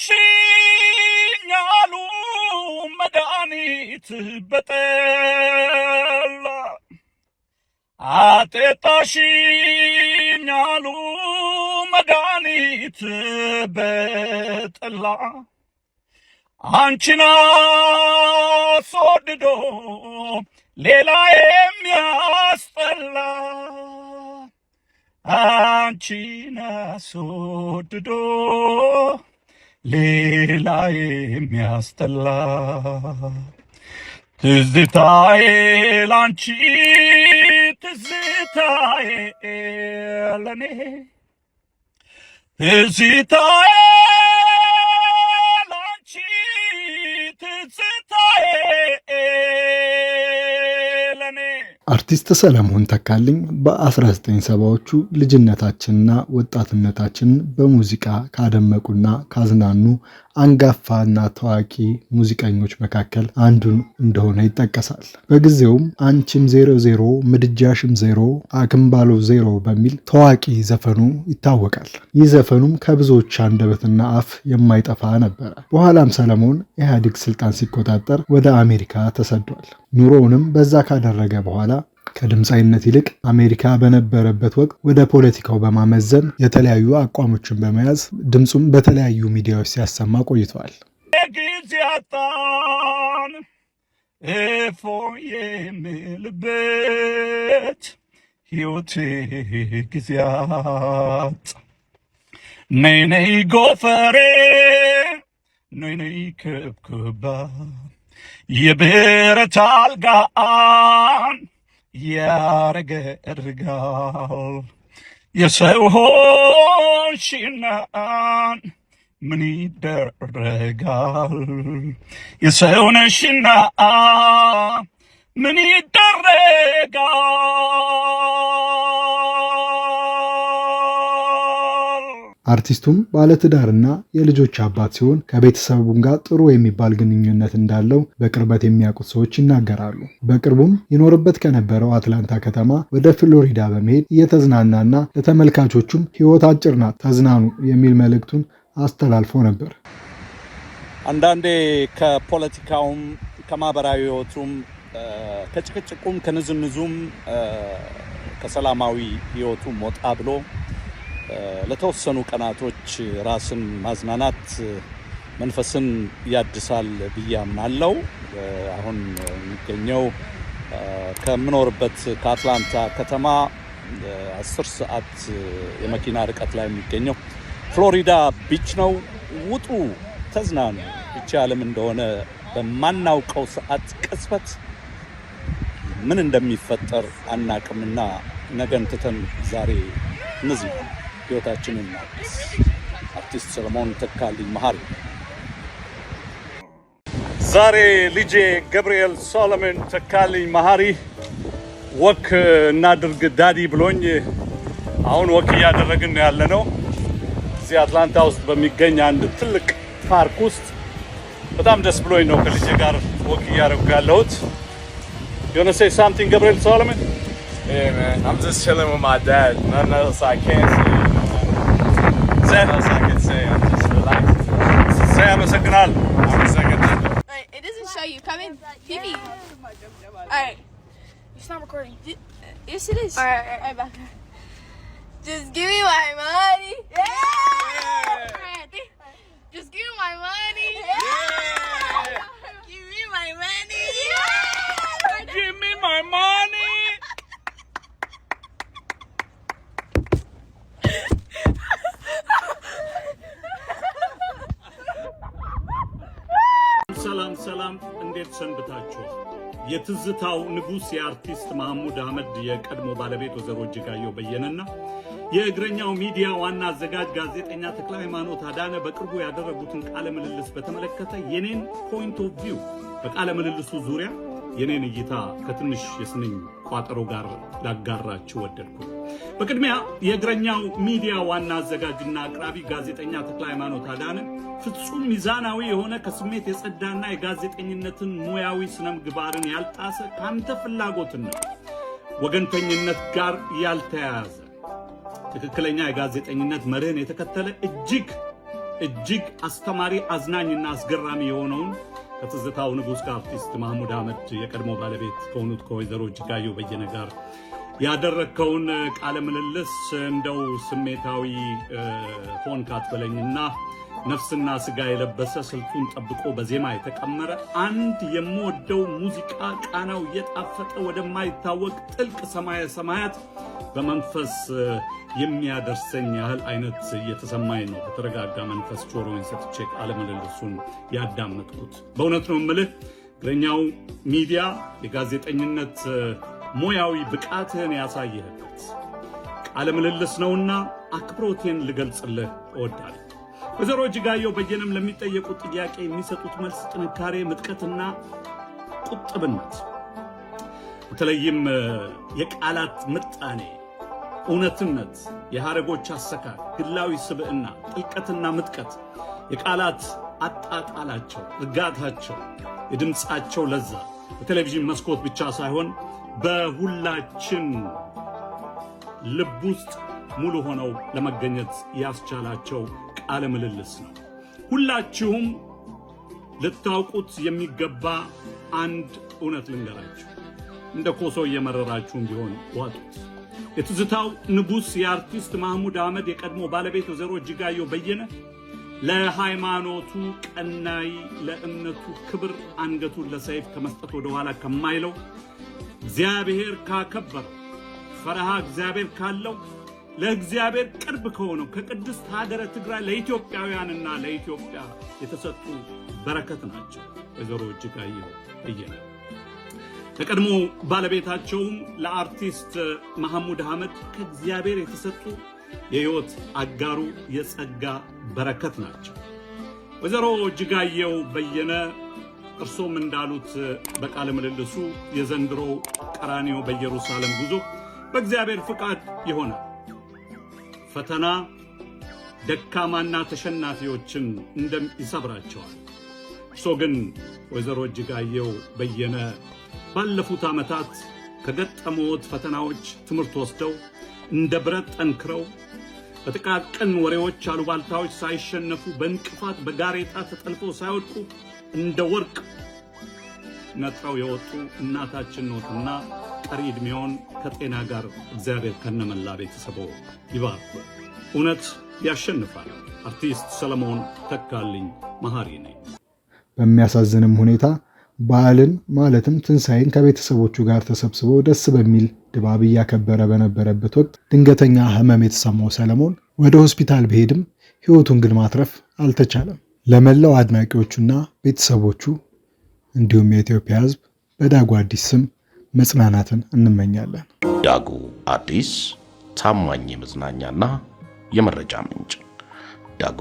አጤጣሽኝ አሉ መድኃኒት በጠላ አጤጣሽኝ አሉ መድኃኒት በጠላ አንቺን አስወድዶ ሌላ የሚያስጠላ አንቺን አስወድዶ ሌላ የሚያስጠላ ትዝታዬ ላንቺ ትዝታዬ ለኔ ትዝታዬ ላንቺ ትዝታዬ ለኔ። አርቲስት ሰለሞን ተካልኝ በ1970ዎቹ ልጅነታችንና ወጣትነታችንን በሙዚቃ ካደመቁና ካዝናኑ አንጋፋና ታዋቂ ሙዚቀኞች መካከል አንዱ እንደሆነ ይጠቀሳል። በጊዜውም አንቺም 00 ምድጃሽም 0 አክምባሎ 0 በሚል ታዋቂ ዘፈኑ ይታወቃል። ይህ ዘፈኑም ከብዙዎች አንደበትና አፍ የማይጠፋ ነበረ። በኋላም ሰለሞን ኢህአዴግ ስልጣን ሲቆጣጠር ወደ አሜሪካ ተሰዷል። ኑሮውንም በዛ ካደረገ በኋላ ከድምፃዊነት ይልቅ አሜሪካ በነበረበት ወቅት ወደ ፖለቲካው በማመዘን የተለያዩ አቋሞችን በመያዝ ድምፁም በተለያዩ ሚዲያዎች ሲያሰማ ቆይተዋል። ጊዜ አጣን እፎ የምልበት ሕይወቴ ጊዜ አጣ ነይ ነይ ጎፈሬ ነይ ነይ ክብክባ የብረት አልጋን ያረገ እርጋል የሰው ሆንሽና ምን ይደረጋል የሰው ነሽና ምን ይደረጋል። አርቲስቱም ባለትዳርና የልጆች አባት ሲሆን ከቤተሰቡም ጋር ጥሩ የሚባል ግንኙነት እንዳለው በቅርበት የሚያውቁት ሰዎች ይናገራሉ። በቅርቡም ይኖርበት ከነበረው አትላንታ ከተማ ወደ ፍሎሪዳ በመሄድ እየተዝናናና ለተመልካቾቹም ሕይወት አጭር ናት ተዝናኑ የሚል መልእክቱን አስተላልፎ ነበር። አንዳንዴ ከፖለቲካውም ከማህበራዊ ሕይወቱም ከጭቅጭቁም ከንዝንዙም ከሰላማዊ ሕይወቱም ወጣ ብሎ ለተወሰኑ ቀናቶች ራስን ማዝናናት መንፈስን ያድሳል ብዬ አምናለሁ። አሁን የሚገኘው ከምኖርበት ከአትላንታ ከተማ 10 ሰዓት የመኪና ርቀት ላይ የሚገኘው ፍሎሪዳ ቢች ነው። ውጡ፣ ተዝናኑ። ብቻ ዓለም እንደሆነ በማናውቀው ሰዓት ቅጽበት ምን እንደሚፈጠር አናቅምና ነገን ትተን ዛሬ እንዝናና፣ ሕይወታችንን እናድስ። አርቲስት ሰለሞን ተካልኝ መሀሪ። ዛሬ ልጄ ገብርኤል ሶሎሞን ተካልኝ መሀሪ ወክ እናድርግ ዳዲ ብሎኝ አሁን ወክ እያደረግን ያለ ነው እዚህ አትላንታ ውስጥ በሚገኝ አንድ ትልቅ ፓርክ ውስጥ። በጣም ደስ ብሎኝ ነው ከልጄ ጋር ወክ እያደረግኩ ያለሁት። You want to say something, Gabriel Solomon? Yeah, man. I'm just chilling with my dad. Nothing else I can say. Nothing else I can say. I'm just relaxing. Say I'm a signal. I'm a second. It doesn't show you. Come in. TV. Alright. It's not recording. Yes, it is. Alright, back. Just give me my money. Yeah! Alright, just give me my money. Yeah! Give me my money. Yeah! Give me my money. ሰላም ሰላም፣ እንዴት ሰንብታችሁ? የትዝታው ንጉስ የአርቲስት መሐሙድ አህመድ የቀድሞ ባለቤት ወይዘሮ እጅጋየሁ በየነና የእግረኛው ሚዲያ ዋና አዘጋጅ ጋዜጠኛ ተክለ ሃይማኖት አዳነ በቅርቡ ያደረጉትን ቃለ ምልልስ በተመለከተ የኔን ፖይንት ኦፍ ቪው በቃለ ምልልሱ ዙሪያ የኔን እይታ ከትንሽ የስንኝ ቋጠሮ ጋር ላጋራችሁ ወደድኩ። በቅድሚያ የእግረኛው ሚዲያ ዋና አዘጋጅና አቅራቢ ጋዜጠኛ ተክለ ሃይማኖት አዳነ ፍጹም ሚዛናዊ የሆነ ከስሜት የጸዳና የጋዜጠኝነትን ሙያዊ ስነምግባርን ያልጣሰ ካንተ ፍላጎትና ወገንተኝነት ጋር ያልተያያዘ ትክክለኛ የጋዜጠኝነት መርህን የተከተለ እጅግ እጅግ አስተማሪ አዝናኝና አስገራሚ የሆነውን ከትዝታው ንጉስ ከአርቲስት ማህሙድ አህመድ የቀድሞ ባለቤት ከሆኑት ከወይዘሮ እጅጋየሁ በየነ ጋር ያደረከውን ቃለ ምልልስ እንደው ስሜታዊ ሆንክ አትበለኝና ነፍስና ስጋ የለበሰ ስልቱን ጠብቆ በዜማ የተቀመረ አንድ የምወደው ሙዚቃ ቃናው እየጣፈጠ ወደማይታወቅ ጥልቅ ሰማየ ሰማያት በመንፈስ የሚያደርሰኝ ያህል አይነት እየተሰማኝ ነው። በተረጋጋ መንፈስ ጆሮዬን ሰጥቼ ቃለ ምልልሱን ያዳመጥኩት በእውነት ነው የምልህ። እግረኛው ሚዲያ የጋዜጠኝነት ሙያዊ ብቃትህን ያሳየህበት ቃለ ምልልስ ነውና አክብሮቴን ልገልጽልህ እወዳለሁ። ወይዘሮ እጅጋየሁ በየነም ለሚጠየቁት ጥያቄ የሚሰጡት መልስ ጥንካሬ፣ ምጥቀትና ቁጥብነት፣ በተለይም የቃላት ምጣኔ፣ እውነትነት፣ የሐረጎች አሰካክ፣ ግላዊ ስብዕና፣ ጥልቀትና ምጥቀት፣ የቃላት አጣጣላቸው፣ እርጋታቸው፣ የድምፃቸው ለዛ በቴሌቪዥን መስኮት ብቻ ሳይሆን በሁላችን ልብ ውስጥ ሙሉ ሆነው ለመገኘት ያስቻላቸው ቃለ ምልልስ ነው። ሁላችሁም ልታውቁት የሚገባ አንድ እውነት ልንገራችሁ፣ እንደ ኮሶ እየመረራችሁም ቢሆን ዋጡት። የትዝታው ንጉስ የአርቲስት ማህሙድ አህመድ የቀድሞ ባለቤት ወይዘሮ እጅጋየሁ በየነ ለሃይማኖቱ ቀናይ፣ ለእምነቱ ክብር አንገቱን ለሰይፍ ከመስጠት ወደ ኋላ ከማይለው፣ እግዚአብሔር ካከበረው፣ ፈረሃ እግዚአብሔር ካለው፣ ለእግዚአብሔር ቅርብ ከሆነው ከቅድስት ሀገረ ትግራይ ለኢትዮጵያውያንና ለኢትዮጵያ የተሰጡ በረከት ናቸው ወይዘሮ እጅጋየሁ በየነ። ለቀድሞ ባለቤታቸውም ለአርቲስት ማህሙድ አህመድ ከእግዚአብሔር የተሰጡ የሕይወት አጋሩ የጸጋ በረከት ናቸው። ወይዘሮ እጅጋየሁ በየነ እርሶም እንዳሉት በቃለ ምልልሱ የዘንድሮ ቀራንዮ በኢየሩሳሌም ጉዞ በእግዚአብሔር ፍቃድ ይሆናል። ፈተና ደካማና ተሸናፊዎችን ይሰብራቸዋል። እርሶ ግን ወይዘሮ እጅጋየሁ በየነ ባለፉት ዓመታት ከገጠመዎት ፈተናዎች ትምህርት ወስደው እንደ ብረት ጠንክረው በጥቃቅን ወሬዎች፣ አሉባልታዎች ሳይሸነፉ በእንቅፋት በጋሬጣ ተጠልፎ ሳይወድቁ እንደ ወርቅ ነጥረው የወጡ እናታችን ኖትና ቀሪ ዕድሜውን ከጤና ጋር እግዚአብሔር ከነመላ ቤተሰቦ ይባርኩ። እውነት ያሸንፋል። አርቲስት ሰለሞን ተካልኝ መሐሪ ነኝ። በሚያሳዝንም ሁኔታ በዓልን ማለትም ትንሣኤን ከቤተሰቦቹ ጋር ተሰብስቦ ደስ በሚል ድባብ እያከበረ በነበረበት ወቅት ድንገተኛ ሕመም የተሰማው ሰለሞን ወደ ሆስፒታል ቢሄድም ሕይወቱን ግን ማትረፍ አልተቻለም። ለመላው አድናቂዎቹና ቤተሰቦቹ እንዲሁም የኢትዮጵያ ሕዝብ በዳጉ አዲስ ስም መጽናናትን እንመኛለን። ዳጉ አዲስ ታማኝ የመዝናኛና የመረጃ ምንጭ። ዳጉ